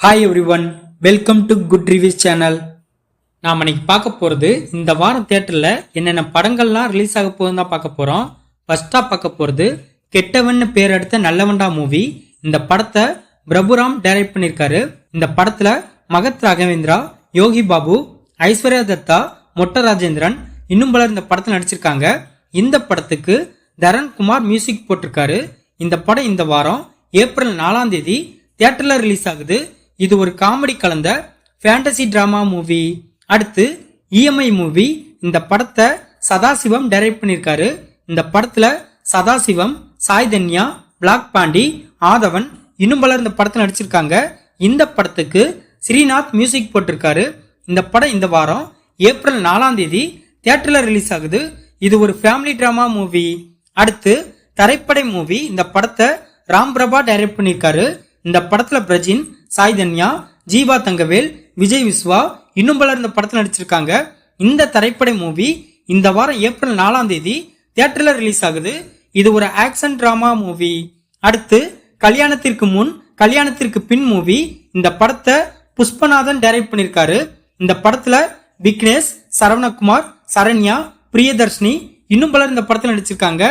Hi everyone, welcome to good reviews channel. நாம் இன்னைக்கு பார்க்க போகிறது இந்த வாரம் தியேட்டரில் என்னென்ன படங்கள்லாம் ரிலீஸ் ஆக போகுதுன்னு தான் பார்க்க போகிறோம். ஃபர்ஸ்ட்டாக பார்க்க போகிறது கெட்டவன் பேர் எடுத்த நல்லவண்டா மூவி. இந்த படத்தை பிரபுராம் டைரக்ட் பண்ணியிருக்காரு. இந்த படத்தில் மகத் ராகவேந்திரா, யோகி பாபு, ஐஸ்வர்யா தத்தா, மொட்ட ராஜேந்திரன் இன்னும் பலர் இந்த படத்தில் நடிச்சிருக்காங்க. இந்த படத்துக்கு தரன் குமார் மியூசிக் போட்டிருக்காரு. இந்த படம் இந்த வாரம் ஏப்ரல் 4ஆம் தேதி தியேட்டர்ல ரிலீஸ் ஆகுது. இது ஒரு காமெடி கலந்த ஃபேண்டசி டிராமா மூவி. அடுத்து இஎம்ஐ மூவி. இந்த படத்தை சதாசிவம் டைரக்ட் பண்ணியிருக்காரு. இந்த படத்துல சதாசிவம், சாய் தன்யா, பிளாக் பாண்டி, ஆதவன் இன்னும் பலர் இந்த படத்தில் நடிச்சிருக்காங்க. இந்த படத்துக்கு ஸ்ரீநாத் மியூசிக் போட்டிருக்காரு. இந்த படம் இந்த வாரம் ஏப்ரல் 4ஆம் தேதி தியேட்டர்ல ரிலீஸ் ஆகுது. இது ஒரு ஃபேமிலி டிராமா மூவி. அடுத்து தரைப்படை மூவி. இந்த படத்தை ராம் பிரபா டைரக்ட் பண்ணியிருக்காரு. இந்த படத்துல பிரஜின், சாய் தன்யா, ஜீவா தங்கவேல், விஜய் விஸ்வா இன்னும் பலர் இந்த படத்தில் நடிச்சிருக்காங்க. இந்த தரைப்படை மூவி இந்த வாரம் ஏப்ரல் 4ஆம் தேதி தியேட்டர்ல ரிலீஸ் ஆகுது. இது ஒரு ஆக்ஷன் டிராமா மூவி. அடுத்து கல்யாணத்திற்கு முன் கல்யாணத்திற்கு பின் மூவி. இந்த படத்தை புஷ்பநாதன் டைரக்ட் பண்ணியிருக்காரு. இந்த படத்துல விக்னேஷ், சரவணகுமார், சரண்யா, பிரியதர்ஷினி இன்னும் பலர் இந்த படத்தில் நடிச்சிருக்காங்க.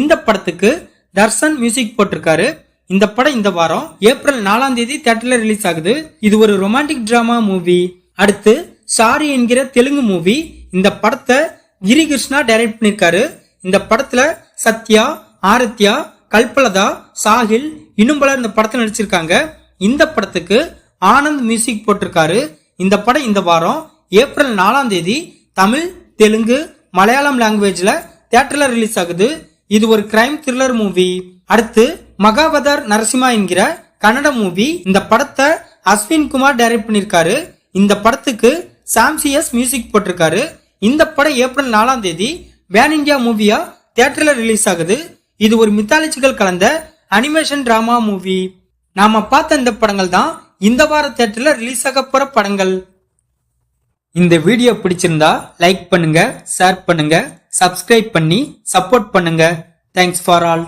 இந்த படத்துக்கு தர்ஷன் மியூசிக் போட்டிருக்காரு. இந்த படம் இந்த வாரம் ஏப்ரல் 4ஆம் தேதி தியேட்டர்ல ரிலீஸ் ஆகுது. இது ஒரு ரொமான்டிக் டிராமா மூவி. அடுத்து சாரி என்கிற தெலுங்கு மூவி. இந்த படத்தை கிரிகிருஷ்ணா டைரக்ட் பண்ணிருக்காரு. இந்த படத்துல சத்யா, ஆரத்யா, கல்பலதா, சாஹில் இன்னும் பலர் இந்த படத்துல நடிச்சிருக்காங்க. இந்த படத்துக்கு ஆனந்த் மியூசிக் போட்டிருக்காரு. இந்த படம் இந்த வாரம் ஏப்ரல் 4ஆம் தேதி தமிழ், தெலுங்கு, மலையாளம் லாங்குவேஜ்ல தியேட்டர்ல ரிலீஸ் ஆகுது. இது ஒரு கிரைம் த்ரில்லர் மூவி. அடுத்து மகாவதார் நரசிம்மா என்கிற கன்னட மூவி. இந்த படத்தை அஸ்வின் குமார் டைரக்ட் பண்ணிருக்காரு. இந்த படத்துக்கு சாம்சியஸ் மியூசிக் போட்டிருக்காரு. இந்த படம் ஏப்ரல் 4ஆம் தேதி பேன் இந்தியா மூவியா தியேட்டர்ல ரிலீஸ் ஆகுது. இது ஒரு மித்தாலஜிக்கல் கலந்த அனிமேஷன் டிராமா மூவி. நாம பார்த்த இந்த படங்கள் தான் இந்த வார தியேட்டர்ல ரிலீஸ் ஆக போற படங்கள். இந்த வீடியோ பிடிச்சிருந்தா லைக் பண்ணுங்க, ஷேர் பண்ணுங்க, சப்ஸ்கிரைப் பண்ணி சப்போர்ட் பண்ணுங்க. Thanks for all.